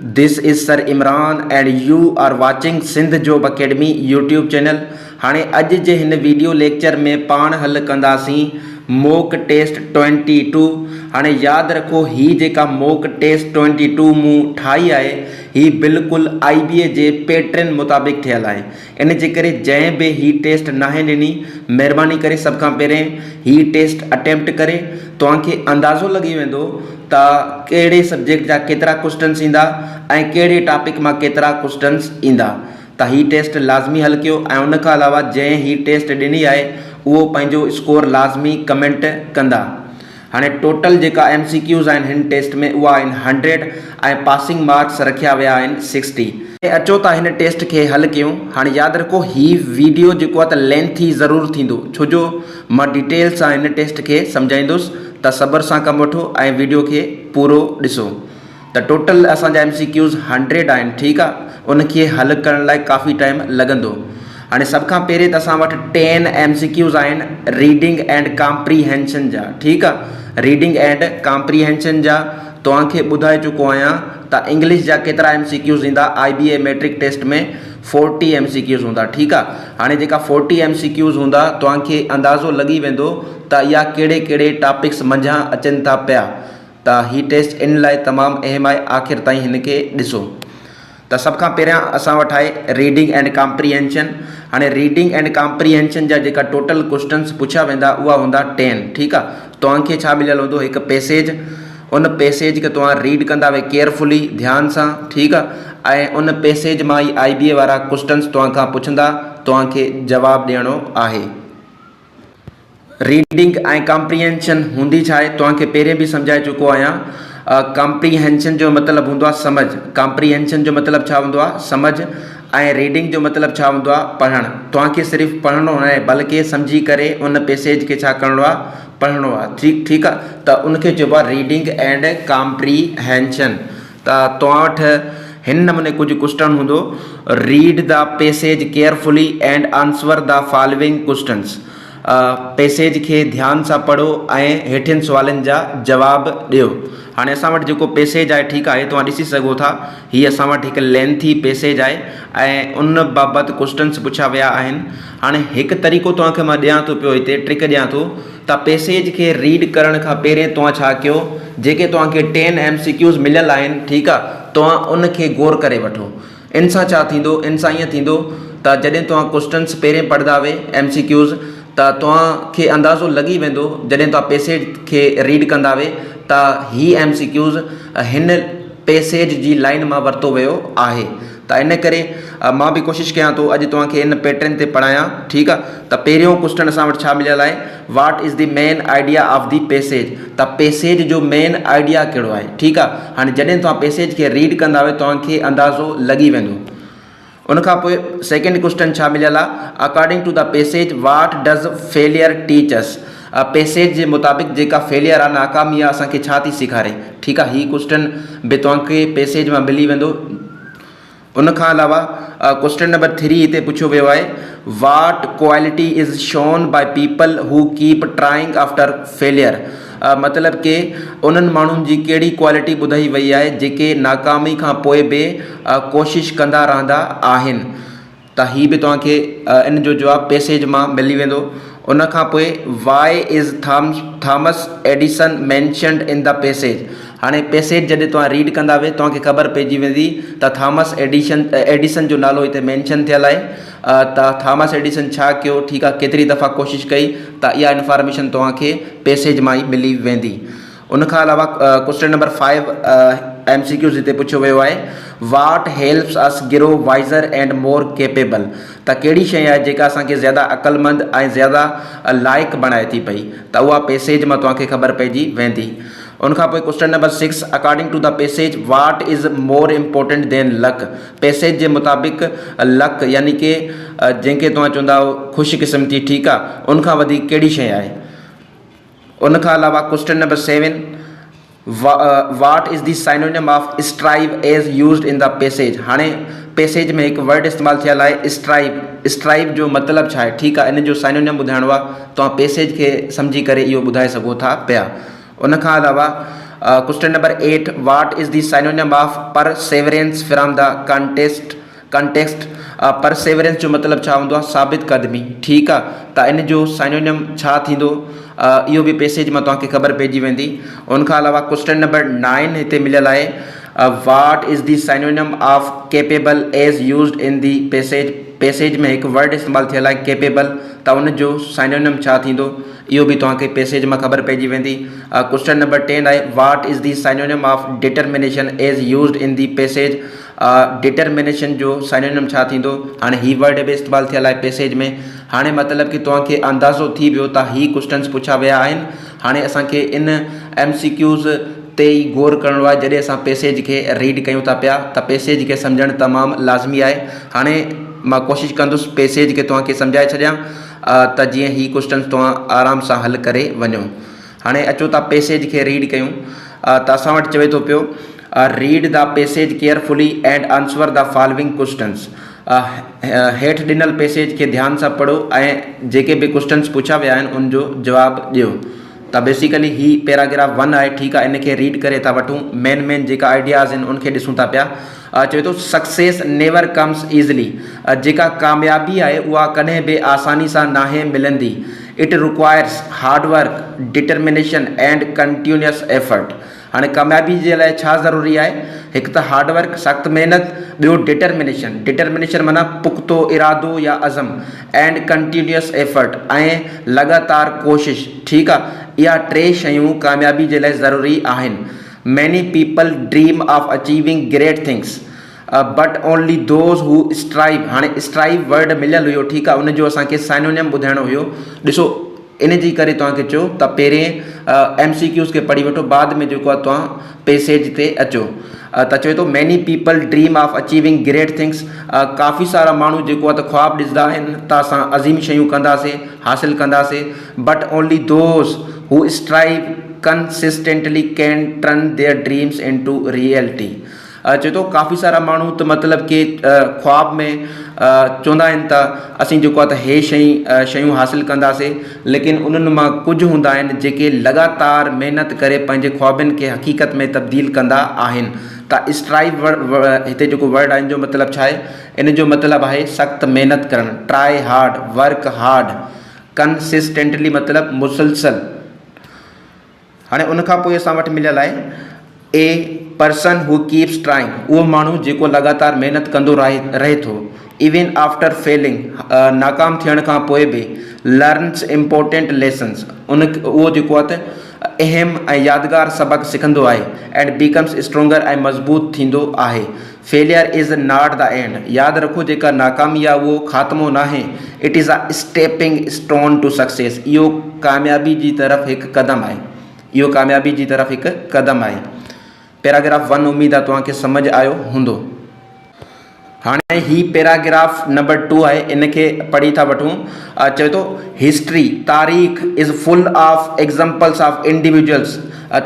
This is sir Imran and you are watching Sindh job academy YouTube channel. हाणे अॼु जे हिन video lecture में पाण हल कंदासीं मॉक टेस्ट 22। हाणे यादि रखो ही जेका मॉक टेस्ट 22 मूं ठाही आहे ही बिल्कुलु IBA जे पैटर्न मुताबिक़ थियल आहे। इन जे करे जंहिं बि ही टेस्ट नाहे ॾिनी महिरबानी करे सभ खां पहिरें ही टेस्ट अटैम्प्ट करे तव्हांखे अंदाज़ो लॻी वेंदो त कहिड़े सब्जेक्ट जा केतिरा क्वेश्चन्स ईंदा ऐं कहिड़े टॉपिक मां केतिरा क्वेश्चन्स ईंदा। त ही टेस्ट लाज़मी हल कयो ऐं उन खां अलावा जंहिं ही टेस्ट ॾिनी आहे उहो पंहिंजो स्कोर लाज़मी कमेंट कंदा। हाणे टोटल जेका MCQs आहिनि हिन टेस्ट में उहा आहिनि 100 ऐं पासिंग मार्क्स रखिया विया आहिनि 60। अचो था हिन टेस्ट खे हल कयूं। हाणे यादि रखो ही वीडियो जेको आहे त लेंथी ज़रूरु थींदो, छो जो मां डिटेल सां हिन टेस्ट खे सम्झाईंदुसि, त सब्र सां कमु वठो ऐं वीडियो खे पूरो ॾिसो। त टोटल असांजा MCQs 100 आहिनि, ठीकु आहे। उनखे हल करण लाइ काफ़ी टाइम लॻंदो। हाणे सभ खां पहिरें त असां वटि 10 MCQs आहिनि रीडिंग एंड कॉम्प्रीहेंशन जा, ठीकु आहे। रीडिंग एंड कॉम्प्रीहेंशन जा तव्हांखे ॿुधाए चुको आहियां त इंग्लिश जा केतिरा MCQs ईंदा। IBA मैट्रिक टेस्ट में 40 MCQs हूंदा, ठीकु आहे। हाणे जेका 40 MCQs हूंदा तव्हांखे अंदाज़ो लॻी वेंदो त इहा कहिड़े कहिड़े टॉपिक्स मंझां अचनि था पिया। त ही टेस्ट इन लाइ तमामु अहम आहे, आख़िर ताईं हिन खे ॾिसो। त सभ खां पहिरियां असां वटि आहे रीडिंग एंड कॉम्प्रीहेंशन। हाणे रीडिंग एंड कॉम्प्रीहेंशन जा जेका टोटल क्वेश्चन्स पुछिया वेंदा उहा हूंदा 10, ठीकु आहे। तव्हांखे छा मिलियल हूंदो, हिकु पैसेज, उन पैसेज खे तव्हां रीड कंदा वे केयरफुली, ध्यान सां, ठीकु आहे। ऐं उन पैसेज मां ई IBA वारा क्वेश्चन्स तव्हांखां पुछंदा, तव्हांखे जवाबु ॾियणो आहे। रीडिंग ऐं कॉम्प्रीहेंशन हूंदी छा आहे, तव्हांखे पहिरें बि सम्झाए चुको आहियां। कॉम्प्रीहेंशन जो मतिलबु हूंदो आहे समझ, कॉम्प्रीहेंशन जो मतिलबु छा हूंदो आहे, समझ। ऐं रीडिंग जो मतिलबु छा हूंदो आहे, पढ़णु। तव्हांखे सिर्फ़ु पढ़णो न आहे बल्कि सम्झी करे उन पैसेज खे छा करिणो आहे, पढ़णो आहे, ठीकु आहे। त उनखे चइबो आहे रीडिंग एंड कॉम्प्रीहेंशन। त तव्हां वटि हिन नमूने कुझु क्वेश्चन हूंदो, read the passage carefully and answer the following questions. Passage खे ध्यान सां पढ़ो ऐं हेठियुनि सुवालनि जा जवाब ॾियो। हाणे असां वटि जेको पैसेज आहे, ठीकु आहे, तव्हां ॾिसी सघो था हीअ असां वटि हिकु लेंथी पैसेज आहे ऐं उन बाबति क्वेश्चन्स पुछिया विया आहिनि। हाणे हिकु तरीक़ो तव्हांखे मां ॾियां थो पियो, हिते ट्रिक ॾियां थो त पैसेज खे रीड करण खां पहिरें तव्हां छा कयो, जेके तव्हांखे 10 MCQs मिलियल आहिनि, ठीकु आहे, तव्हां उनखे गौर करे वठो। इन सां छा थींदो, इन सां ईअं थींदो त जॾहिं तव्हां क्वेश्चन्स पहिरें पढ़ंदा वे MCQs त तव्हांखे अंदाज़ो लॻी वेंदो जॾहिं तव्हां पैसेज खे रीड कंदा वे त ही MCQs हिन पैसेज जी लाइन मां वरितो वियो आहे। त इन करे मां बि कोशिशि कयां थो अॼु तव्हांखे इन पैटर्न ते पढ़ायां, ठीकु आहे। त पहिरियों क्वेश्चन असां वटि छा मिलियल आहे, what is the main idea of the passage. त पैसेज जो मेन आइडिया कहिड़ो आहे, ठीकु आहे। हाणे जॾहिं तव्हां पैसेज खे रीड कंदा वे तव्हांखे अंदाज़ो लॻी वेंदो। उनखां पोइ सेकेंड क्वेश्चन छा मिलियल आहे, according to the passage what does failure teach us. Passage जे मुताबिक़ जेका फेलियर आहे, नाकामी आहे, असांखे छा थी सेखारे, ठीकु आहे। हीअ क्वेश्चन बि तव्हांखे पैसेज मां मिली वेंदो। उनखां अलावा क्वेश्चन नंबर 3 हिते पुछियो वियो आहे, what quality is shown by people who keep trying after failure. मतिलबु कि उन्हनि माण्हुनि जी कहिड़ी क्वालिटी ॿुधाई वई आहे जेके नाकामी खां पोइ बि कोशिशि कंदा रहंदा आहिनि। त हीअ बि तव्हांखे इन जो जवाबु पैसेज मां मिली वेंदो। उनखां पोइ why is Thomas Edison mentioned in the passage. हाणे पैसेज जॾहिं तव्हां रीड कंदा वे तव्हांखे ख़बर पइजी वेंदी त थॉमस एडिसन जो नालो हिते मैंशन थियल आहे। त थॉमस एडिसन छा कयो, ठीकु आहे, केतिरी दफ़ा कोशिशि कई, त इहा इंफॉर्मेशन तव्हांखे पैसेज मां ई मिली वेंदी। उनखां अलावा क्वेश्चन नंबर 5 MCQs हिते पुछियो वियो आहे, what helps us grow wiser and more capable. त कहिड़ी शइ आहे जेका असांखे ज़्यादा अक़लमंद ऐं ज़्यादा लाइक़ बणाए थी पई, त उहा पैसेज मां तव्हांखे ख़बर पइजी वेंदी। उनखां पोइ question number 6, according to the passage what is more important than luck. Passage जे मुताबिक़ लक यानी कि जंहिंखे तव्हां चवंदा ख़ुशकिस्मती, ठीकु आहे, उनखां वधीक कहिड़ी शइ आहे। उनखां अलावा question number 7, what is the synonym of strive as used in the passage. हाणे पैसेज में हिकु वर्ड इस्तेमालु थियल आहे स्ट्राइव। स्ट्राइव जो मतिलबु छा आहे, ठीकु आहे, इन जो साइनोनिम ॿुधाइणो आहे। तव्हां पैसेज खे सम्झी करे इहो ॿुधाए सघो था पिया। उनखां अलावा question number 8, what is the synonym of perseverance from the context. Perseverance जो मतलब छा हूंदो आहे, साबित कदमी। ठीकु आहे, त इन जो साइनोनिम छा थींदो, इहो बि पैसेज में तव्हांखे ख़बर पइजी वेंदी। उनखां अलावा क्वेश्चन नंबर 9 हिते मिलियल आहे, what is the synonym of capable as used in the passage. Passage में हिकु वर्ड इस्तेमालु थियल आहे केपेबल, त उनजो साइनोनिम छा थींदो, इहो बि तव्हांखे पैसेज में ख़बर पइजी वेंदी। क्वेश्चन नंबर 10 आहे, what is the synonym of determination as used in the passage. Determination जो साइनोनिम छा थींदो। हाणे ही वर्ड बि इस्तेमालु थियल आहे पैसेज में। हाणे मतिलबु कि तव्हांखे अंदाज़ो थी वियो त ही क्वेश्चन्स पुछा विया आहिनि। हाणे असांखे इन MCQs ते ई गौर करिणो आहे जॾहिं असां पैसेज खे रीड कयूं था पिया, त पैसेज खे सम्झणु तमामु लाज़मी आहे। हाणे मां कोशिशि कंदुसि पैसेज खे तव्हांखे सम्झाए छॾियां त जीअं ही क्वेश्चन्स तव्हां आराम सां हल करे वञो। हाणे अचो था पैसेज खे रीड कयूं। त असां वटि चवे थो पियो, read the passage carefully and answer the following questions. हेठि ॾिनल पैसेज खे ध्यान सां पढ़ो ऐं जेके बि क्वेश्चन्स पुछा विया आहिनि उनजो जवाबु ॾियो। त बेसिकली ही पैराग्राफ 1 आहे। ठीकु आहे, इनखे रीड करे था वठूं। मेन जेका आइडियाज़ आहिनि उनखे ॾिसूं था पिया। चवे थो सक्सेस नेवर कम्स ईज़ली। जेका कामयाबी आहे उहा कॾहिं बि आसानी सां नाहे मिलंदी। It requires hard work, determination and continuous effort. हाणे कामयाबी जे लाइ छा ज़रूरी आहे, हिकु त हार्डवर्क, सख़्तु महिनत, ॿियो डिटर्मिनेशन माना पुख़्तो इरादो या अज़म, एंड कंटिन्यूअस एफर्ट ऐं लगातार कोशिश। ठीकु आहे, इहा 3 शयूं कामयाबी जे लाइ ज़रूरी आहिनि। Many people dream of achieving great things but only those हू स्ट्राइव। हाणे स्ट्राइव वर्ड मिलियल हुयो। ठीकु आहे, उनजो असांखे साइनोनिम ॿुधाइणो हुयो। ॾिसो, इन जी करे तव्हांखे चयो त पहिरें MCQs खे पढ़ी वठो, बाद में जेको आहे तव्हां पैसेज ते अचो। त चवे थो many people dream of achieving great things. काफ़ी सारा माण्हू जेको आहे त ख्वाब ॾिसंदा आहिनि त असां अज़ीम शयूं कंदासीं, हासिलु कंदासीं। बट ओनली दोज़ हू strive consistently can turn their dreams into reality. चए थो काफ़ी सारा माण्हू त मतिलबु कि ख्वाब में चवंदा आहिनि त असीं जेको आहे त हे शयूं हासिलु कंदासीं, लेकिन उन्हनि मां कुझु हूंदा आहिनि जेके लगातार महिनत करे पंहिंजे ख्वाबनि खे हक़ीक़त में तब्दील कंदा आहिनि। त स्ट्राइव हिते जेको वर्ड आहे इन जो मतिलबु छा आहे, इन जो मतिलबु आहे सख़्तु महिनत करणु, try hard, work hard. Consistently मतिलबु मुसलसल। हाणे उनखां पोइ असां वटि मिलियल आहे, a person who keeps trying. उहो माण्हू जेको लगातार महिनत कंदो रहे थो। इवन आफ्टर फेलिंग, नाकाम थियण खां पोइ बि। लर्न्स इम्पोर्टेंट लेसन्स, उहो जेको आहे त अहम ऐं यादगार सबक़ सिखंदो आहे। एंड बिकम्स स्ट्रोंगर, ऐं मज़बूत थींदो आहे। Failure is not the end. यादि रखो, जेका नाकामी आहे उहो ख़ात्मो नाहे। It is a stepping stone to success. इहो कामयाबी जी तरफ़ हिकु क़दम आहे। इहो कामयाबी जी तरफ़ हिकु क़दम आहे। पैराग्राफ 1 उम्मीद आहे तव्हांखे सम्झ आयो हूंदो। हाणे ही पैराग्राफ नंबर 2 आहे, इनखे पढ़ी था वठूं। चवे थो हिस्ट्री, तारीख़ is full of examples of individuals.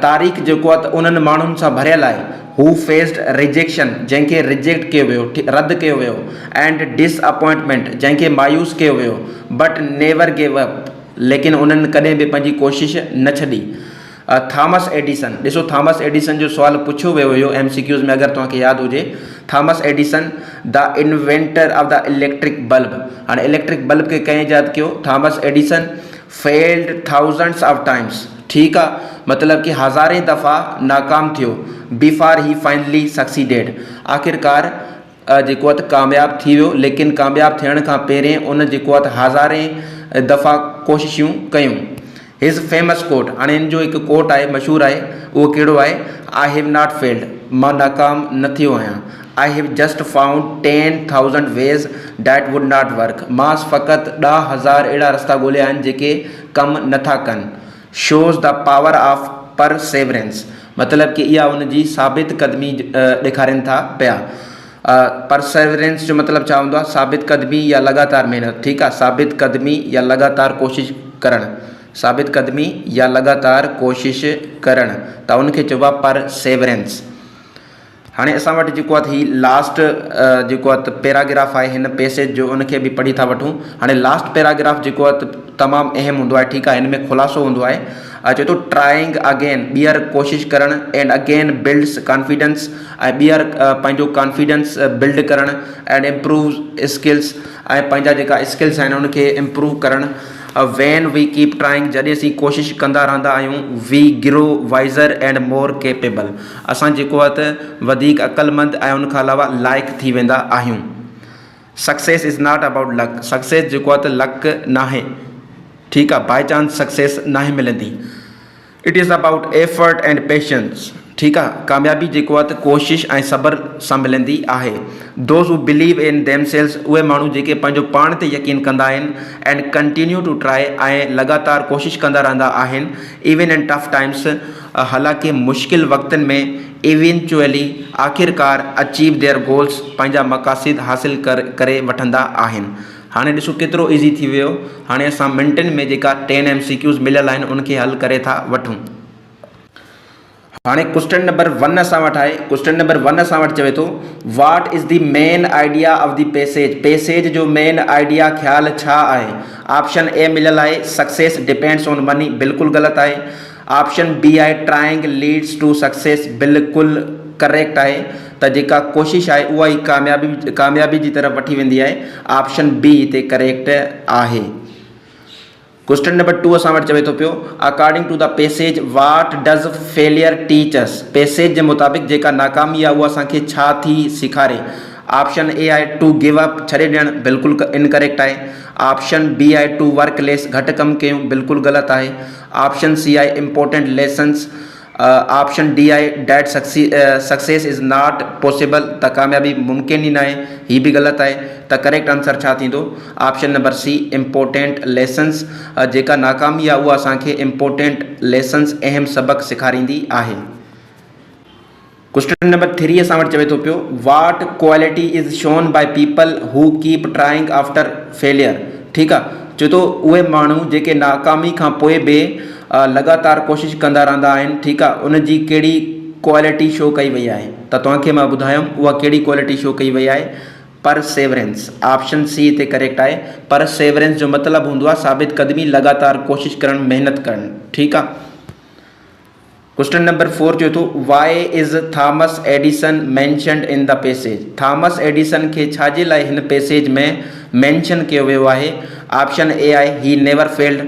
तारीख़ जेको आहे त उन्हनि माण्हुनि सां भरियल आहे। हू फेस्ड रिजेक्शन, जंहिंखे रिजेक्ट कयो वियो, रद्द कयो वियो। एंड डिसअपॉइंटमेंट, जंहिंखे मायूस कयो वियो। बट नेवर गिव अप, लेकिन उन्हनि कॾहिं बि पंहिंजी कोशिश न छॾी। थॉमस एडिसन, ॾिसो थॉमस एडिसन जो सुवाल पुछियो वियो हुयो MCQs में, अगरि तव्हांखे यादि हुजे। Thomas Edison the inventor of the electric bulb. हाणे इलेक्ट्रिक बल्ब खे कंहिं ईजाद कयो, Thomas Edison. Failed thousands of times. ठीकु आहे, मतिलबु कि हज़ारें दफ़ा नाकाम थियो। बिफोर ही फाइनली सक्सीडेड, आख़िरकार जेको आहे त कामयाबु थी वियो। लेकिन कामयाबु थियण खां पहिरें उन जेको आहे त हज़ारें दफ़ा कोशिशूं कयूं। हिज फेमस कोट, हाणे इन जो हिकु कोट आहे, मशहूरु आहे। उहो कहिड़ो आहे, आई हैव नॉट फेल्ड, मां नाकाम न थियो आहियां। I have just found 10,000 ways that would not work. मां फ़क़ति 10,000 अहिड़ा रस्ता ॻोल्हिया आहिनि जेके कमु नथा कनि। Shows the power of Perseverance, मतिलबु कि इहा उनजी साबित कदमी ॾेखारनि था पिया। परसेवरेंस जो मतिलबु छा हूंदो आहे, साबित कदमी या लगातार महिनत। ठीकु आहे, साबित कदमी या लगातार कोशिश करणु, साबित कदमी या लगातार कोशिश करणु, त उनखे चइबो आहे परसेवरेंस। हाणे असां वटि जेको आहे ही लास्ट जेको आहे पैराग्राफ आहे हिन पैसेज जो उनखे बि पढ़ी था वठूं। हाणे लास्ट पैराग्राफ जेको आहे तमामु अहम हूंदो आहे, ठीकु आहे, हिन में ख़ुलासो हूंदो आहे। चए थो ट्राइंग अगेन, ॿीहर कोशिशि करणु, एंड अगेन बिल्ड्स कॉन्फिडेंस, ऐं ॿीहर पंहिंजो कॉन्फिडेंस बिल्ड करणु, एंड इम्प्रूव स्किल्स, ऐं पंहिंजा जेका स्किल्स आहिनि उनखे इम्प्रूव करणु। वैन वी कीप ट्राइंग, जॾहिं असीं कोशिशि कंदा रहंदा आहियूं, we grow wiser and more capable, असां जेको आहे त वधीक अक़लमंद ऐं उनखां अलावा लाइक़ थी वेंदा आहियूं। Success is not about luck, success जेको आहे त लक नाहे, ठीकु आहे, बाय चांस सक्सेस नाहे मिलंदी। It is about effort and patience, ठीकु आहे, कामयाबी जेको आहे त कोशिशि ऐं सब्र सां मिलंदी आहे। दोज़ हू बिलीव इन देमसेल्स, उहे माण्हू जेके पंहिंजो पाण ते यकीन कंदा आहिनि, एंड कंटिन्यू टू ट्राई, ऐं लगातार कोशिशि कंदा रहंदा आहिनि, इवन इन टफ टाइम्स, हालांकि मुश्किल वक़्तनि में, इवेंचुअली आख़िरकार, अचीव देयर गोल्स, पंहिंजा मक़ासिद हासिल करे वठंदा आहिनि। हाणे ॾिसो केतिरो ईज़ी थी वियो। हाणे असां मिंटनि में जेका 10 MCQs मिलियल आहिनि उनखे हल करे था वठूं। हाणे क्वेश्चन नंबर 1 असां वटि आहे। क्वेश्चन नंबर 1 असां वटि चवे थो, what is the main idea of the passage, passage जो मेन आइडिया ख़्याल छा आहे। ऑप्शन ए मिलियल आहे सक्सेस डिपेंड्स ऑन मनी, बिल्कुलु ग़लति आहे। ऑप्शन बी आहे ट्राइंग लीड्स टू सक्सेस, बिल्कुलु करेक्ट आहे। त जेका कोशिशि आहे उहा ई कामयाबी जी तरफ़ वठी वेंदी आहे। ऑप्शन बी हिते करेक्ट आहे। क्वेश्चन नंबर 2 असां वटि चवे थो पियो, according to the passage what does failure teach us, passage जे मुताबिक़ जेका नाकामी आहे उहा असांखे छा थी सेखारे। ऑप्शन ए आहे टू गिव अप, छॾे ॾियणु, बिल्कुलु इनकरेक्ट आहे। ऑप्शन बी आहे टू वर्क लेस, घटि कमु कयूं, बिल्कुलु ग़लति आहे। ऑप्शन सी आहे इम्पोर्टेंट लेसन्स। ऑप्शन डी आहे that success is not possible, त कामयाबी मुमकिन ई न आहे, हीअ बि ग़लति आहे। त करेक्ट आंसर छा थींदो, option number C important lessons. जेका नाकामी आहे उहा असांखे इम्पोर्टेंट लेसन्स, अहम सबक़ सेखारींदी आहे। क्वेश्चन नंबर 3 असां वटि चवे थो पियो, what quality is shown by people who keep trying after failure, ठीकु आहे, चए थो उहे माण्हू जेके नाकामी खां पोइ बि लगातार कोशिशि कंदा रहंदा आहिनि, ठीकु आहे, उनजी कहिड़ी क्वालिटी शो कई वई आहे। त तव्हांखे मां ॿुधायुमि उहा कहिड़ी क्वालिटी शो कई वई आहे, परसेवरेंस। ऑप्शन सी हिते करेक्ट आहे। परसेवरेंस जो मतिलबु हूंदो आहे साबित क़दमी, लगातार कोशिशि करणु, महिनत करणु, ठीकु आहे। क्वेश्चन नंबर 4 चए थो, why is Thomas Edison mentioned in the passage, Thomas Edison खे छाजे लाइ हिन पैसेज में मैंशन कयो वियो आहे। ऑप्शन ए आहे ही नेवर फेल्ड,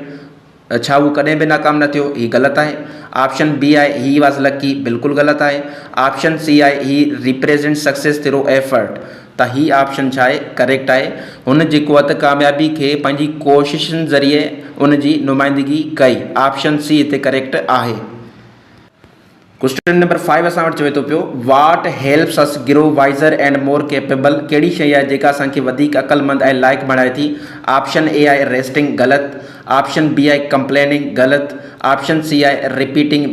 छा उहो कॾहिं बि नाकाम न थियो, हीअ ग़लति आहे। ऑप्शन बी आहे ही वॉज लकी, बिल्कुलु ग़लति आहे। ऑप्शन सी आहे ही रिप्रेजेंट सक्सेस थ्रू एफर्ट, त हीअ ऑप्शन छा आहे, करेक्ट आहे। हुन जेको आहे त कामयाबी खे पंहिंजी कोशिशुनि ज़रिए उनजी नुमाइंदगी कई। ऑप्शन सी हिते करेक्ट आहे। क्वेश्चन नंबर 5 असां वटि चवे थो पियो, what helps us grow wiser and more capable, कहिड़ी शइ आहे जेका असांखे वधीक अक़लमंद ऐं लाइक़ बणाए थी। ऑप्शन ए आहे रेस्टिंग, ग़लति। ऑप्शन बी आहे कंप्लेनिंग, ग़लति। ऑप्शन सी आहे रिपीटिंग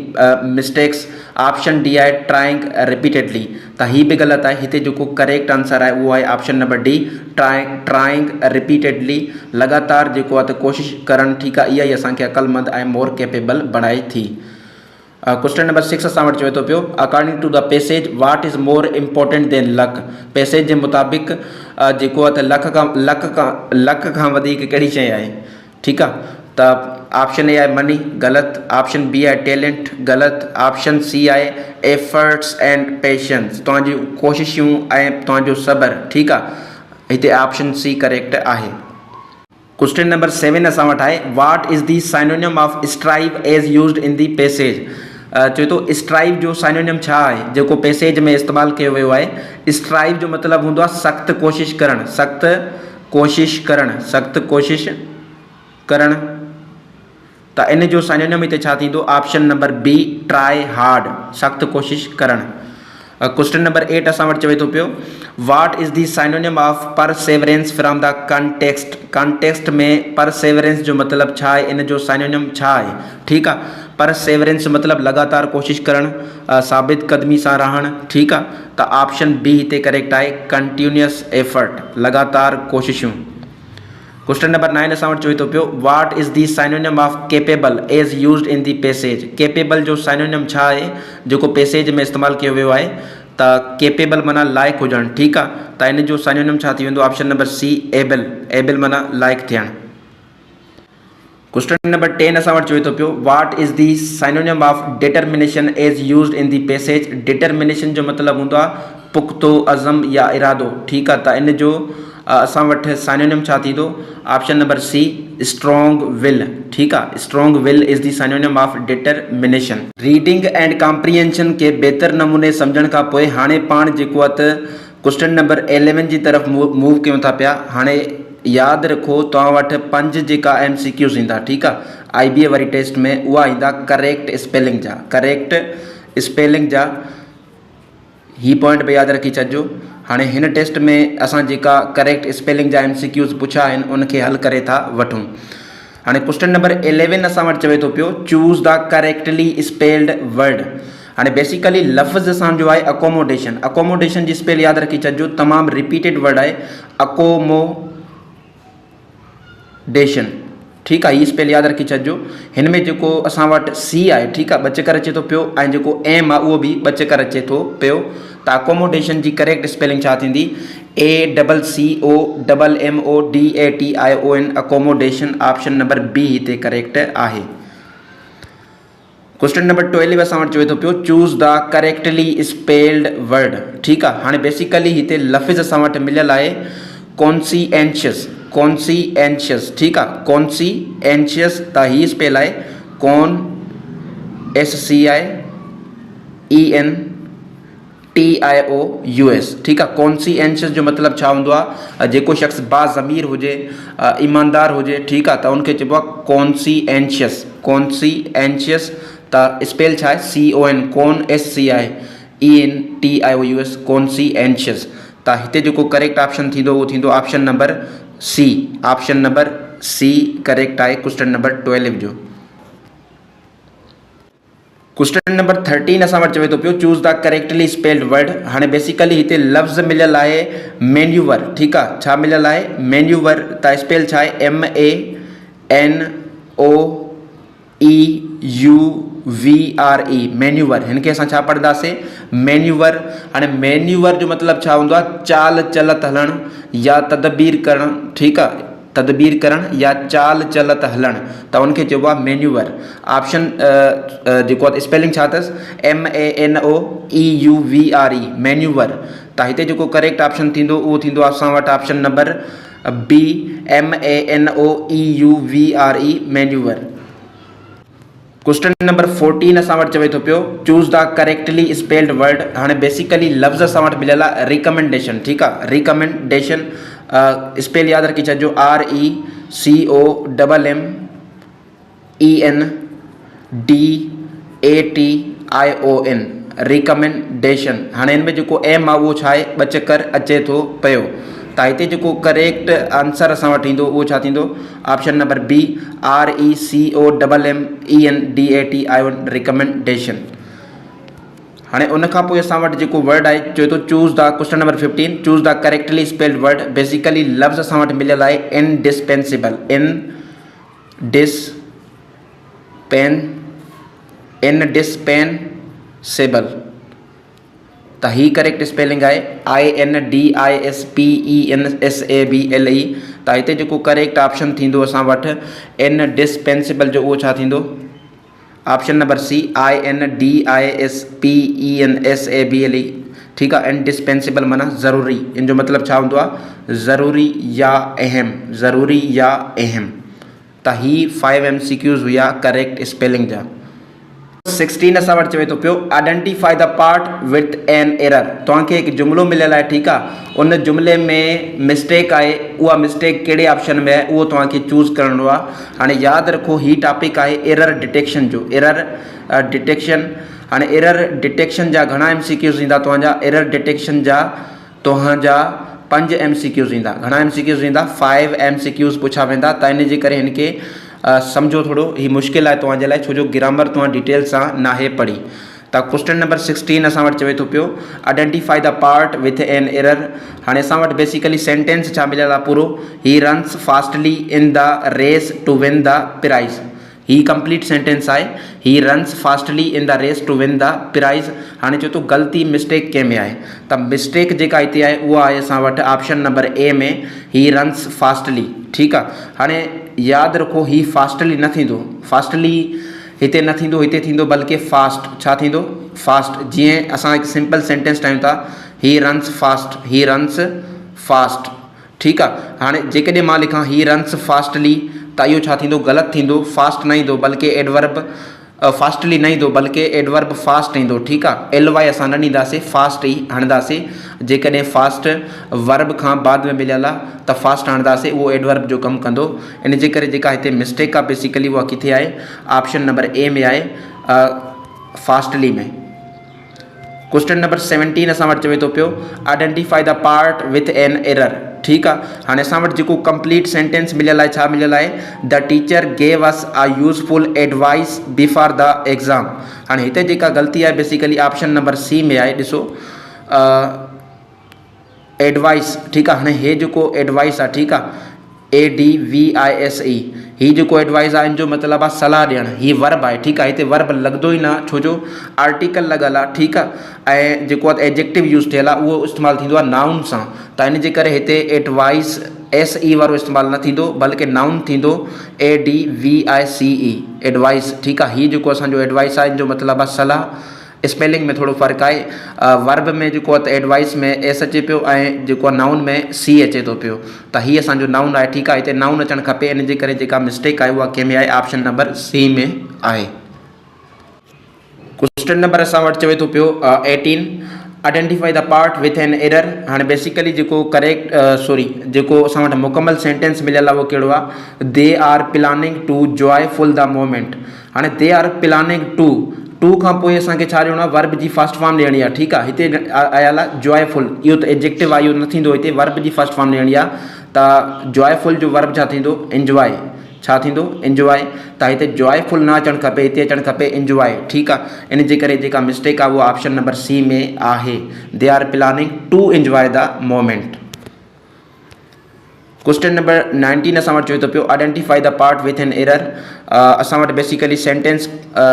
मिस्टेक्स। ऑप्शन डी आहे ट्राइंग रिपीटेडली, त हीअ बि ग़लति आहे। हिते जेको करेक्ट आंसर आहे उहो आहे option number D, trying repeatedly, लगातार जेको आहे त कोशिशि करणु, ठीकु आहे, इहा ई असांखे अक़लमंद ऐं मोर केपेबल बणाए थी। क्वेश्चन नंबर 6 असां वटि चवे थो पियो, according to the passage what is more important than luck, passage जे मुताबिक़ जेको आहे त लक खां वधीक कहिड़ी शइ आहे, ठीकु आहे। त ऑप्शन ए आहे मनी, ग़लति। ऑप्शन बी आहे टैलेंट, ग़लति। ऑप्शन सी आहे एफर्ट्स एंड पेशेंस, तव्हांजी कोशिशूं ऐं तव्हांजो सब्र, ठीकु आहे, हिते ऑप्शन सी करेक्ट आहे। क्वेश्चन नंबर 7 असां वटि आहे, what is the synonym of strive as used in the passage, चए थो स्ट्राइव जो साइनोनिम छा आहे जेको पैसेज में इस्तेमालु कयो वियो आहे। स्ट्राइव जो मतिलबु हूंदो आहे सख़्तु कोशिशि करणु, सख़्तु कोशिशि करणु, त इन जो साइनोनिम हिते छा थींदो, option number B try hard, सख़्तु कोशिशि करणु। क्वेश्चन नंबर 8 असां वटि चवे थो पियो, what is the synonym of perseverance from the context, context में परसेवरेंस जो मतिलबु छा आहे, इन जो साइनोनिम छा आहे, ठीकु आहे। परसेवरेंस मतिलबु लगातार कोशिशि करणु, साबित क़दमी सां रहणु, ठीकु आहे, त ऑप्शन बी हिते करेक्ट आहे, कंटिन्यूअस एफर्ट, लगातार कोशिशूं। क्वेश्चन नंबर 9 असां वटि चवे थो पियो, what is the synonym of capable as used in the passage, capable जो साइनोनिम छा आहे जेको पैसेज में इस्तेमालु कयो वियो आहे। त केपेबल माना लाइक हुजणु, ठीकु आहे। त इन जो साइनोनिम छा थी वेंदो? Option number C able. Able माना लाइक थियणु। क्वेश्चन नंबर 10 असां वटि चवे थो पियो what is the synonym of determination as used in the passage. Determination जो मतिलबु हूंदो आहे पुख्तो, अज़म या इरादो, ठीकु आहे। त इन जो असां वटि साइनोनिम छा थींदो? ऑप्शन नंबर सी स्ट्रॉन्ग विल, ठीकु आहे। Strong will is the synonym of determination. Reading and comprehension खे बहितर नमूने सम्झण खां पोइ हाणे पाण जेको आहे त क्वेश्चन नंबर 11 जी तरफ़ मूव कयूं था पिया। हाणे यादि रखो तव्हां वटि 5 जेका MCQs ईंदा, ठीकु आहे। IBA वारी टेस्ट में उहा ईंदा करेक्ट स्पेलिंग जा। करेक्ट स्पेलिंग जा ही पॉइंट बि यादि रखी छॾिजो। हाणे हिन टेस्ट में असां जेका करेक्ट स्पेलिंग जा MCQs पुछा आहिनि उनखे हल करे था वठूं। हाणे क्वेश्चन नंबर 11 असां वटि चवे थो पियो choose the correctly spelled word. हाणे बेसिकली लफ़्ज़ असांजो आहे अकोमोडेशन। अकोमोडेशन जी स्पेल यादि रखी छॾिजो, तमामु रिपीटेड वर्ड आहे अकोमोडेशन, ठीकु आहे। हीअ स्पेल यादि रखी छॾिजो। हिन में जेको असां वटि सी आहे, ठीकु आहे, ॿ चकर अचे थो पियो, ऐं जेको एम आहे उहो बि ॿ चकर अचे थो पियो। त अकोमोडेशन जी करेक्ट स्पेलिंग छा थींदी? ACCOMMODATION accommodation. Option number B हिते करेक्ट आहे। क्वेश्चन नंबर 12 असां वटि चवे थो पियो choose the correctly spelled word, ठीकु आहे। हाणे बेसिकली हिते लफ़्ज़ असां वटि मिलियल आहे कॉन्सिएंशियस। कॉन्सिएंशियस, ठीकु आहे। कॉन्सिएंशियस त हीअ स्पेल आहे कॉन SCIENTIOUS, ठीकु आहे। कॉन्सिएंशियस जो मतिलबु छा हूंदो आहे? जेको शख़्स बाज़मीर हुजे, ईमानदार हुजे, ठीकु आहे, त उनखे चइबो आहे कॉन्सिएंशियस। कॉन्सिएंशियस त स्पेल छा आहे? CON, con SCIENTIOUS, conscientious. त हिते जेको करेक्ट ऑप्शन थींदो उहो थींदो option number C. Option number C correct आहे क्वेश्चन नंबर 12 जो। क्वेश्चन नंबर 13 असां वटि चवे थो पियो choose the correctly spelled word. हाणे बेसिकली हिते लफ़्ज़ मिलियल आहे मैन्यूवर, ठीकु आहे। छा मिलियल आहे? मैन्यूवर। त स्पेल छा आहे? MANOEUVRE, manoeuvre. हिन खे असां छा पढ़ंदासीं? मैन्यूवर। हाणे मैन्यूवर जो मतिलबु छा हूंदो आहे? चाल चलत हलणु या तदबीर करणु, ठीकु आहे। तदबीर करणु या चाल चलत हलणु, त उनखे चइबो आहे मैन्यूवर। ऑप्शन जेको आहे स्पेलिंग छा अथसि? MANOEUVRE, manoeuvre. त हिते जेको करेक्ट ऑप्शन थींदो उहो थींदो असां वटि option number B MANOEUVRE, manoeuvre. Question number 14 असां वटि चवे थो पियो choose the correctly spelled word. हाणे बेसिकली लफ़्ज़ असां वटि मिलियल आहे रिकमेंडेशन, ठीकु आहे। रिकमेंडेशन स्पेल यादि रखी छॾिजो RECOMMENDATION, रिकमेंडेशन। हाणे हिन में जेको एम आहे उहो छा आहे? ॿ चकर अचे थो पियो। त हिते जेको करेक्ट आंसर असां वटि ईंदो उहो छा थींदो? Option number B RECOMMENDATION, recommendation. हाणे उनखां पोइ असां वटि जेको वर्ड आहे चवे थो choose the question number 15 choose the correctly spelled word. Basically लफ़्ज़ असां वटि मिलियल आहे इनडिस्पेंसिबल। इनडिस्पेंसिबल त ही करेक्ट स्पेलिंग आहे INDISPENSABLE। त हिते जेको करेक्ट ऑप्शन थींदो असां वटि इनडिस्पेंसिबल जो उहो छा थींदो? ऑप्शन नंबर सी INDISPENSABLE, ठीकु आहे। इनडिस्पेंसिबल माना ज़रूरी। इन जो मतिलबु छा हूंदो आहे? ज़रूरी या अहम, ज़रूरी या अहम। त ही 5 MCQs हुया करेक्ट स्पेलिंग जा। 16 असां वटि चवे थो पियो identify the part with an error. तव्हांखे हिकु जुमिलो मिलियल आहे, ठीकु आहे। उन जुमिले में मिस्टेक आहे, उहा मिस्टेक कहिड़े ऑप्शन में आहे उहो तव्हांखे चूज़ करिणो आहे। हाणे यादि रखो ही टॉपिक आहे एरर डिटेक्शन जो। Error detection. हाणे एरर डिटेक्शन जा घणा MCQs ईंदा तव्हांजा? एरर डिटेक्शन जा तव्हांजा 5 MCQs ईंदा। घणा MCQs ईंदा? 5 MCQs पुछा वेंदा। त इन जे करे हिनखे सम्झो थोरो, ही मुश्किल आहे तव्हांजे लाइ, छो जो ग्रामर तव्हां डिटेल सां नाहे पढ़ी। त क्वेश्चन नंबर 16 असां वटि चवे थो पियो identify the part with an error. हाणे असां वटि बेसिकली सेंटेंस छा मिलियल आहे पूरो? He runs fastly in the race to win the prize. ही कंप्लीट सेंटेंस आहे। He runs fastly in the race to win the prize. हाणे चओ थो ग़लती मिस्टेक कंहिं में आहे, त मिस्टेक जेका हिते आहे उहा आहे असां वटि ऑप्शन नंबर ए में, ही रन्स फास्टली। ठीकु आहे, हाणे यादि रखो ही फास्टली न थींदो, फास्टली हिते न थींदो, हिते थींदो बल्कि फास्ट। छा थींदो? फास्ट। जीअं असां हिकु सिंपल सेंटेंस ठाहियूं था, he runs fast, he runs fast. ठीकु आहे, हाणे जेकॾहिं मां लिखां ही रन्स फास्टली त इहो छा थींदो? ग़लति थींदो। फास्ट न ईंदो बल्कि एडवर्ब, फास्टली न ईंदो बल्कि एडवर्ब फास्ट ईंदो। ठीकु आहे, एल वाई असां न ॾींदासीं, फास्ट ई हणंदासीं। जेकॾहिं फास्ट वर्ब खां बाद में मिलियल आहे त फास्ट हणंदासीं, उहो एडवर्ब जो कमु कंदो। इन जे करे जेका हिते मिस्टेक आहे बेसिकली उहा किथे आहे? ऑप्शन नंबर ए में आहे, फास्टली में। क्वेश्चन नंबर 17 असां वटि चवे थो पियो identify the part with an error. ठीकु आहे, हाणे असां वटि जेको कंप्लीट सेंटेंस मिलियल आहे, छा मिलियल आहे? The teacher gave us a useful advice before the exam. हाणे हिते जेका ग़लती आहे बेसिकली ऑप्शन नंबर सी में आहे। ॾिसो एडवाइस। ठीकु आहे, हाणे हे जेको एडवाइस आहे, ठीकु आहे, ADVISE, ही जेको एडवाइस आहे जो मतिलबु आहे सलाह ॾियणु। ही वर्ब आहे। ठीकु आहे, हिते वर्ब लॻंदो ई न, छो जो आर्टिकल लॻल आहे। ठीकु आहे, ऐं जेको आहे एडजेक्टिव यूज़ थियल आहे उहो इस्तेमालु थींदो आहे नाउन सां, त इन जे करे हिते एडवाइस SE वारो इस्तेमालु न थींदो बल्कि नाउन थींदो ADVICE, एडवाइस। ठीकु आहे, हीउ जेको असांजो एडवाइस आहे जो मतिलबु आहे सलाह। स्पेलिंग में थोड़ो फ़र्क़ु आहे, वर्ब में जेको आहे त एडवाइस में एस अचे पियो ऐं जेको आहे नाउन में सी अचे थो पियो, त हीअ असांजो नाउन आहे। ठीकु आहे, हिते नाउन अचणु खपे, इन जे करे जेका मिस्टेक आहे उहा कंहिं में आहे? ऑप्शन नंबर सी में आहे। क्वेश्चन नंबर असां वटि चवे थो पियो 18 identify the part with an error. हाणे बेसिकली जेको करेक्ट जेको असां वटि मुकमल सेंटेंस मिलियल आहे उहो कहिड़ो आहे? They are planning to joyful the moment. हाणे दे आर प्लानिंग टू खां पोइ असांखे छा ॾियणो आहे? वर्ब जी फर्स्ट फॉर्म ॾियणी आहे। ठीकु आहे, हिते आयल आहे जॉयफुल, इहो त एडजेक्टिव आहे, इहो न थींदो। हिते वर्ब जी फर्स्ट फॉर्म ॾियणी आहे, त जॉयफुल जो वर्ब छा थींदो? इंजॉय। छा थींदो? इंजॉय। त हिते जॉयफुल न अचणु खपे, हिते अचणु खपे इंजॉय। ठीकु आहे, इन जे करे जेका मिस्टेक आहे उहा ऑप्शन नंबर सी में आहे। They are planning to enjoy the moment. Question number 19 असां वटि चवे थो पियो identify the part with an error. असां वटि बेसिकली सेंटेंस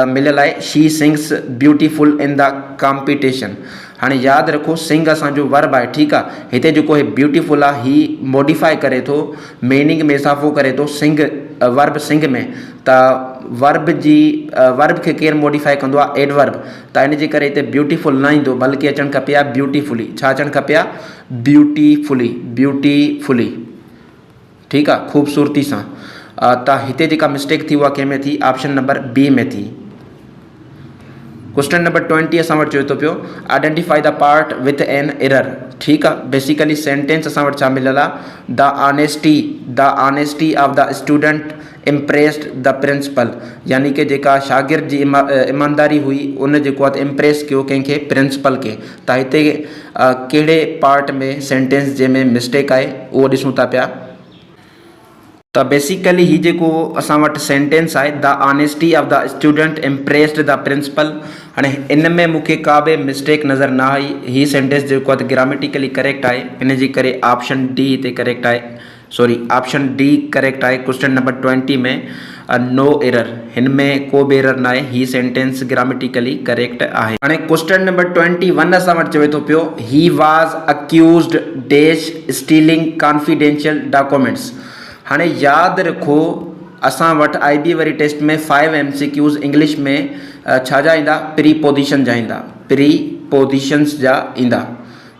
मिलियल आहे she sings beautiful in the competition. हाणे यादि रखो सिंग असांजो वर्ब आहे। ठीकु आहे, हिते जेको हे ब्यूटीफुल आहे ही मॉडिफाई करे थो, मीनिंग में इज़ाफ़ो करे थो सिंग, वर्ब सिंग में। त वर्ब खे केरु मॉडिफाई कंदो आहे? एडवर्ब। त इन जे करे हिते ब्यूटीफुल न ईंदो बल्कि अचणु खपे आहे ब्यूटीफुली। छा अचणु खपे आहे? ब्यूटीफुली। ठीकु आहे, ख़ूबसूरती सां। त हिते जेका मिस्टेक थी उहा कंहिं में थी? ऑप्शन नंबर बी में थी। क्वेश्चन नंबर 20 असां वटि चवे थो पियो identify the part with an error. ठीकु आहे, बेसिकली सेंटेंस असां वटि छा मिलियल आहे? The honesty of the student impressed the principal. यानी कि जेका शागिर्द जी ईमानदारी हुई उन जेको आहे इम्प्रेस कयो कंहिंखे? प्रिंसिपल खे। त हिते कहिड़े पार्ट में सेंटेंस जंहिंमें मिस्टेक आहे उहो ॾिसूं था पिया। त बेसिकली ही जेको असां वटि सेंटेंस आहे the honesty of the student impressed the principal. हाणे इन में मूंखे का बि मिस्टेक नज़र न आई। ही सेंटेंस जेको आहे ग्रामेटिकली करेक्ट आहे, इन जे करे ऑप्शन डी हिते करेक्ट आहे, ऑप्शन डी करेक्ट आहे। क्वेश्चन नंबर 20 में नो एरर, हिन में को बि एरर न आहे, ही सेंटेंस ग्रामेटिकली करेक्ट आहे। हाणे क्वेश्चन नंबर 21 असां वटि चवे थो पियो he was accused dash stealing confidential documents. हाणे यादि रखो असां वटि IB वरी टेस्ट में 5 MCQs इंग्लिश में छा जा ईंदा? प्रीपोजिशन जा ईंदा, प्रीपोजिशन्स जा ईंदा।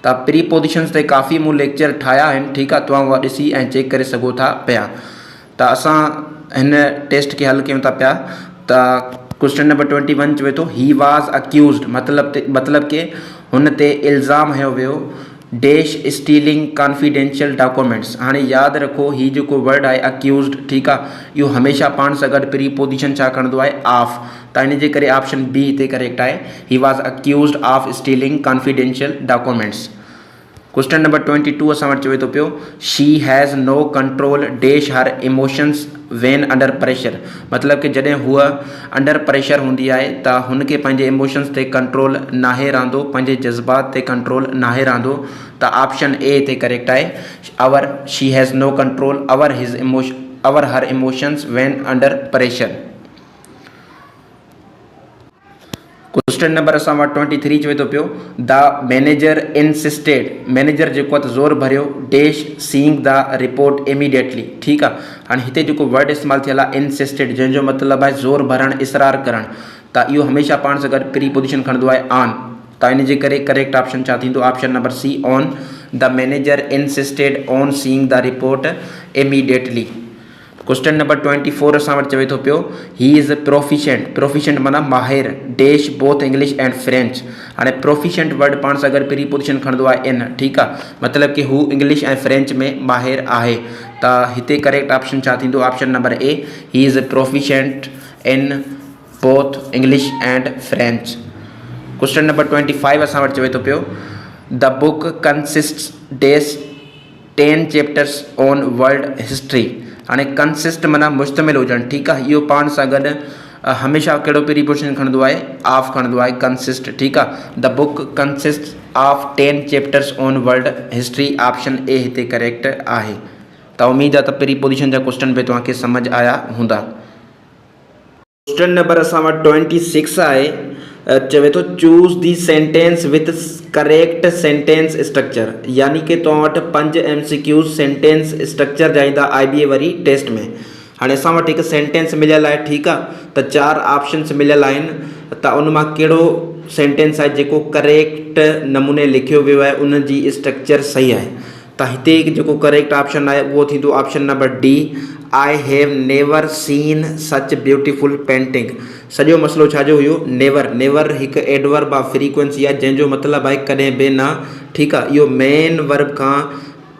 त प्रीपोजिशन्स ते काफ़ी मूं लेक्चर ठाहिया आहिनि। ठीकु आहे, तव्हां उहा ॾिसी ऐं चेक करे सघो था पिया। त असां हिन टेस्ट खे हल कयूं था पिया। त क्वेश्चन नंबर 21 चवे थो ही वॉज अक्यूज़्ड, मतिलबु कि हुन ते इल्ज़ाम हयो वियो डैश स्टीलिंग कॉन्फिडेंशियल डॉक्यूमेंट्स। हाणे यादि रखो ही जेको वर्ड आहे अक्यूज़्ड, ठीकु आहे, इहो हमेशह पाण सां गॾु प्रीपोजिशन छा खणंदो आहे? ऑफ। त इन जे करे ऑप्शन बी हिते करेक्ट आहे। He was accused of stealing confidential documents. Question number 22 असां वटि चवे थो पियो she has no control dash her emotions when under pressure. मतिलबु कि जॾहिं हूअ अंडर प्रेशर हूंदी आहे त हुनखे पंहिंजे इमोशन्स ते कंट्रोल नाहे रहंदो, पंहिंजे जज़्बात ते कंट्रोल नाहे रहंदो। त ऑप्शन ए हिते करेक्ट आहे। She has no control her emotions when under pressure. Question number असां वटि 23 चवे थो पियो द मैनेजर इंसिस्टेड मैनेजर जेको आहे ज़ोर भरियो dash seeing the report immediately ठीकु आहे। हाणे हिते जेको वर्ड इस्तेमालु थियल आहे इंसिस्टेड जंहिंजो मतिलबु आहे ज़ोर भरणु इसरार करणु त इहो हमेशह पाण सां गॾु प्रीपोजिशन खणंदो आहे ऑन त इन जे करे करेक्ट ऑप्शन छा थींदो option number C on the manager insisted on seeing the report immediately. Question number 24 असां वटि चवे थो पियो ही इज़ प्रोफिशेंट माना माहिर dash both English and French. हाणे प्रोफिशेंट वर्ड पाण सां गॾु प्रीपोजिशन खणंदो आहे इन ठीकु आहे मतिलबु कि हू इंग्लिश ऐं फ्रेंच में माहिर आहे त हिते करेक्ट ऑप्शन छा थींदो option number A he is proficient in both English and French. Question number 25 असां वटि चवे थो पियो the book consists dash 10 chapters on world history. हाणे कंसिस्ट माना मुश्तमिल हुजणु ठीकु आहे इहो पाण सां गॾु हमेशह कहिड़ो प्रीपोजिशन खणंदो आहे ऑफ खणंदो आहे कंसिस्ट ठीकु आहे the book consist of 10 chapters on world history option A हिते करेक्ट आहे। त उमेद आहे त प्रीपोजिशन जा क्वेश्चन बि तव्हांखे सम्झ आया हूंदा। क्वेश्चन नंबर असां वटि 26 आहे चवे थो choose the sentence with correct sentence structure यानी कि तव्हां वटि 5 MCQs सेंटेंस स्ट्रक्चर जा ईंदा IBA वरी टेस्ट में। हाणे असां वटि हिकु सेंटेंस मिलियल आहे ठीकु आहे त 4 ऑप्शन्स मिलियल आहिनि त उन मां कहिड़ो सेंटेंस आहे जेको करेक्ट नमूने लिखियो वियो आहे उन जी स्ट्रक्चर सही आहे त हिते जेको करेक्ट ऑप्शन आहे उहो थींदो option number D I have never seen such beautiful painting. सॼो मसइलो छाजो हुयो नेवर हिकु एडवर्ब आहे फ्रीक्वेंसी आहे जंहिंजो मतिलबु आहे कॾहिं बि न ठीकु आहे इहो मेन वर्ब खां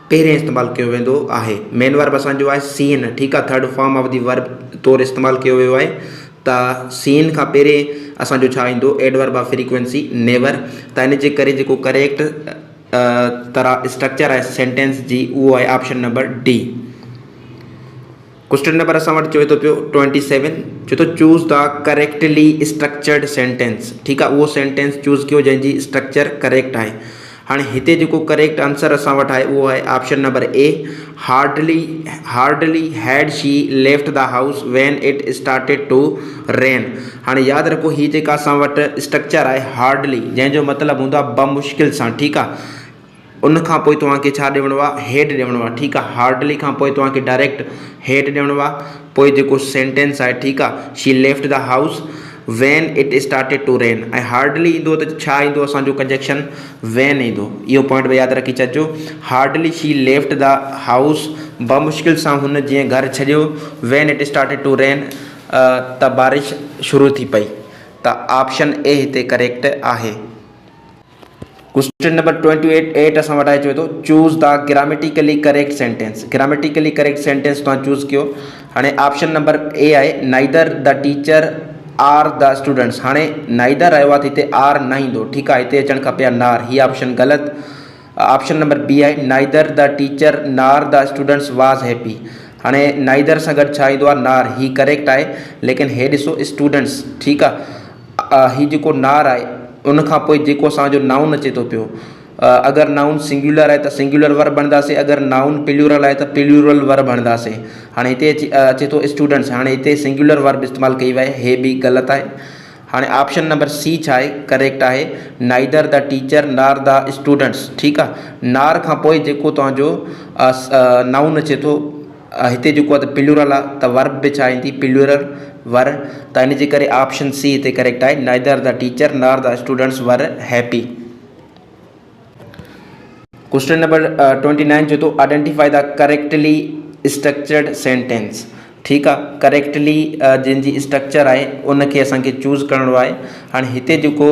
पहिरें इस्तेमालु कयो वेंदो आहे। मेन वर्ब असांजो आहे सीन ठीकु आहे third form of the verb तौरु इस्तेमालु कयो वियो आहे त सीन खां पहिरें असांजो छा ईंदो एडवर्ब आहे फ्रीक्वेंसी नेवर त इन जे करे जेको करेक्ट तरह स्ट्रक्चर आहे सेंटेंस जी उहो आहे option number D. Question number असां वटि चवे थो पियो 27 चवे थो choose the correctly structured sentence ठीकु आहे उहो सेंटेंस चूज़ कयो जंहिंजी स्ट्रक्चर करेक्ट आहे। हाणे हिते जेको करेक्ट आंसर असां वटि आहे उहो आहे option number A hardly had she left the house when it started to rain. हाणे यादि रखो हीअ जेका असां वटि स्ट्रक्चर आहे हार्डली जंहिंजो मतिलबु हूंदो आहे बमुश्किल सां ठीकु आहे उन खां पोइ तव्हांखे छा ॾियणो आहे हेड ॾियणो आहे ठीकु आहे हार्डली खां पोइ तव्हांखे डायरेक्ट हेड ॾियणो आहे पोइ जेको सेंटेंस आहे ठीकु आहे she left the house when it started to rain ऐं हार्डली ईंदो त छा ईंदो असांजो कंजक्शन वैन ईंदो इहो पॉइंट बि यादि रखी छॾिजो hardly she left the house बमुश्किल सां हुन जीअं घरु छॾियो when it started to rain त बारिश शुरू थी पई त ऑप्शन ए हिते करेक्ट आहे। क्वेश्चन नंबर 28 असां वटि चवे थो choose the grammatically correct sentence grammatically correct sentence तव्हां चूज़ कयो। हाणे ऑप्शन नंबर ए आहे neither the teacher or the students. हाणे नाइदर आयो आहे त हिते आर न ईंदो ठीकु आहे हिते अचणु खपे नार हीअ ऑप्शन ग़लति। ऑप्शन नंबर बी आहे नाइदर द टीचर नार द स्टूडेंट्स वाज़ हैप्पी। हाणे नाइदर सां गॾु छा ईंदो आहे नार हीअ करेक्ट आहे लेकिन हे ॾिसो स्टूडेंट्स ठीकु आहे हीअ जेको नार आहे उन खां पोइ जेको असांजो नाउन अचे थो पियो अगरि नाउन सिंगुलर आहे त सिंगुलर वर्ब हणंदासीं अगरि नाउन प्लूरल आहे त प्लूरल वर्ब हणंदासीं। हाणे हिते अचे थो स्टूडेंट्स हाणे हिते सिंगुलर वर्ब इस्तेमालु कई वई हे बि ग़लति आहे। हाणे ऑप्शन नंबर सी छा आहे करेक्ट आहे नाइदर द टीचर नार द स्टूडेंट्स ठीकु आहे नार खां पोइ जेको तव्हांजो नाउन अचे थो हिते जेको आहे त प्लूरल आहे त वर्ब बि छा ईंदी प्लूरल वर त इन जे करे ऑप्शन सी हिते करेक्ट आहे नाइदर द टीचर नार the students were happy. Question number 29 जो तो identify the correctly structured sentence ठीकु आहे करेक्टली जंहिंजी स्ट्रक्चर आहे उनखे असांखे चूज़ करिणो आहे। हाणे हिते जेको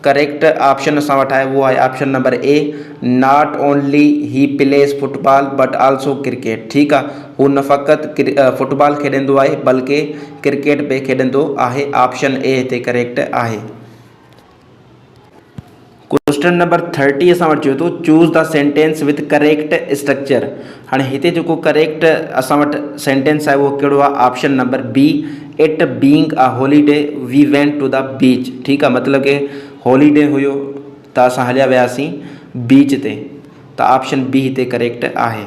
करेक्ट ऑप्शन असां वटि आहे उहो आहे option number A not only he plays football but also cricket ठीकु आहे हू न फ़क़ति फुटबॉल खेॾंदो आहे बल्कि क्रिकेट बि खेॾंदो आहे ऑप्शन ए हिते करेक्ट आहे। क्वेश्चन नंबर 30 असां वटि चयो थो choose the sentence with correct structure. हाणे हिते जेको करेक्ट असां वटि सेंटेंस आहे उहो कहिड़ो आहे option number B it being a holiday we went to the beach ठीकु आहे मतिलबु कि हॉलीडे हुयो त असां हलिया वियासीं बीच ते त ऑप्शन बी हिते करेक्ट आहे।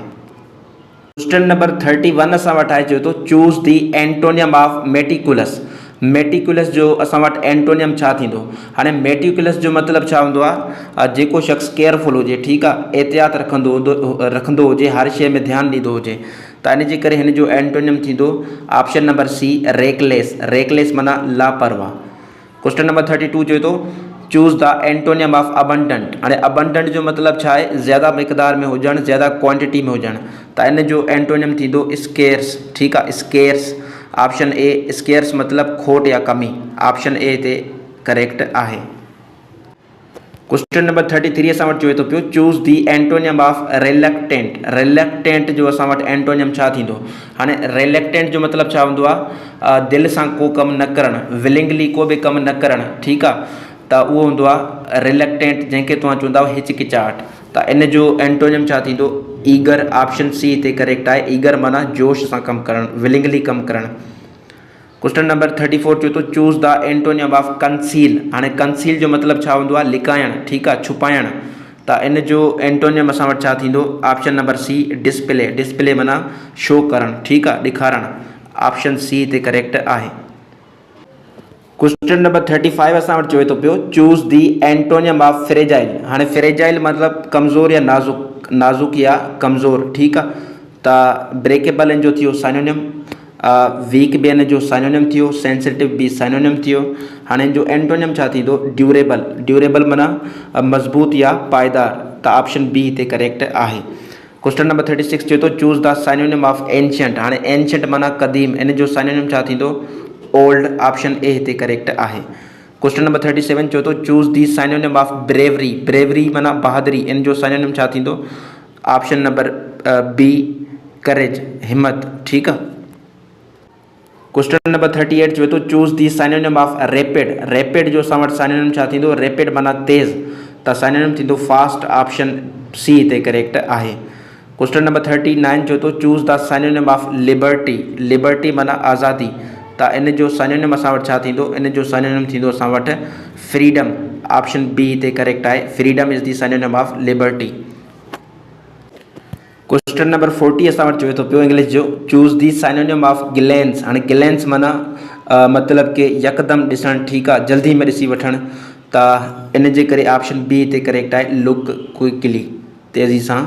क्वेश्चन नंबर 31 असां वटि आहे चयो थो choose the antonym of meticulous. Meticulous जो असां वटि एंटोनियम छा थींदो। हाणे मेटिकुलस जो मतिलबु छा हूंदो आहे, जेको शख़्स केयरफुल हुजे, ठीकु आहे, एहतियात रखंदो हुजे, हर शइ में ध्यानु ॾींदो हुजे, त इन जे करे हिन जो एंटोनियम थींदो option number C reckless. Reckless माना लापरवाह। क्वेश्चन नंबर 32 चए थो choose the antonym of abundant. हाणे अबंडेंट जो मतिलबु छा आहे, ज़्यादा मिक़दार में हुजणु, ज़्यादा क्वांटिटी में हुजणु, त इन जो एंटोनियम थींदो स्केर्स। ठीकु आहे, स्केर्स। ऑप्शन ए स्केर्स मतिलबु खोट या कमी। ऑप्शन ए हिते करेक्ट आहे। क्वेश्चन नंबर 33 असां वटि चए थो पियो चूज़ दी एंटोनियम ऑफ रिलैक्टेंट। रिलैक्टेंट जो असां वटि एंटोनियम छा थींदो। हाणे रिलैक्टेंट जो मतिलबु छा हूंदो आहे, दिलि सां को कमु न करणु, विलिंगली को बि कमु न करणु। ठीकु आहे, त उहो हूंदो आहे रिलैक्टेंट, जंहिंखे तव्हां चवंदा हिचकिचाहट। त इन जो एंटोनियम छा थींदो ईगर। ऑप्शन सी हिते करेक्ट आहे। ईगर माना जोश सां कमु करणु, विलिंगली कमु करणु। क्वेश्चन नंबर 34 चए थो choose the antonym of conceal. हाणे कंसील जो मतिलबु छा हूंदो आहे लिकाइणु, ठीकु आहे, छुपाइणु। त इन जो एंटोनियम असां वटि छा थींदो option number C display. Display माना शो करणु, ठीकु आहे, ॾेखारणु। ऑप्शन सी हिते करेक्ट आहे। क्वेश्चन नंबर 35 असां वटि चए थो पियो choose the antonym of fragile. हाणे फ्रेजाइल मतिलबु कमज़ोर या नाज़ुक, नाज़ुक या कमज़ोर। ठीकु आहे, त ब्रेकेबल इन जो थियो साइनोनिम, वीक बि इन जो साइनोनिम थियो, सेंसिटिव बि साइनोनिम थियो। हाणे जो एंटोनियम छा थींदो ड्यूरेबल। ड्यूरेबल माना मज़बूत या पाइदार। त ऑप्शन बी हिते करेक्ट आहे। क्वेश्चन नंबर 36 चए थो choose the synonym of ancient. हाणे एंशियंट माना क़दीम, इन जो साइनोनिम छा थींदो ओल्ड। ऑप्शन ए हिते करेक्ट आहे। क्वेश्चन नंबर 37 चए थो choose the synonym of bravery. Bravery माना बहादुरी, इन जो साइनोनिम छा थींदो ऑप्शन नंबर बी करेज, हिम्मत। ठीकु आहे। क्वेश्चन नंबर 38 चए थो choose the synonym of rapid. Rapid जो असां वटि साइनोनिम छा थींदो रैपिड माना तेज़, त साइनोनिम थींदो फास्ट। ऑप्शन सी हिते करेक्ट आहे। क्वेश्चन नंबर 39 चए थो choose the synonym of liberty. Liberty माना आज़ादी, त इन जो साइनोनिम असां वटि छा थींदो, इन जो साइनोनिम थींदो असां वटि फ्रीडम। ऑप्शन बी हिते करेक्ट आहे। Freedom is the synonym of liberty. Question number 40 असां वटि चए थो पियो इंग्लिश जो choose the synonym of glance. हाणे ग्लैंस माना मतिलबु कि यकदमि ॾिसणु, ठीकु आहे, जल्दी में ॾिसी वठणु। त इन जे करे ऑप्शन बी हिते करेक्ट आहे। लुक क्विकली, तेज़ी सां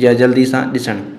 या जल्दी सां ॾिसणु।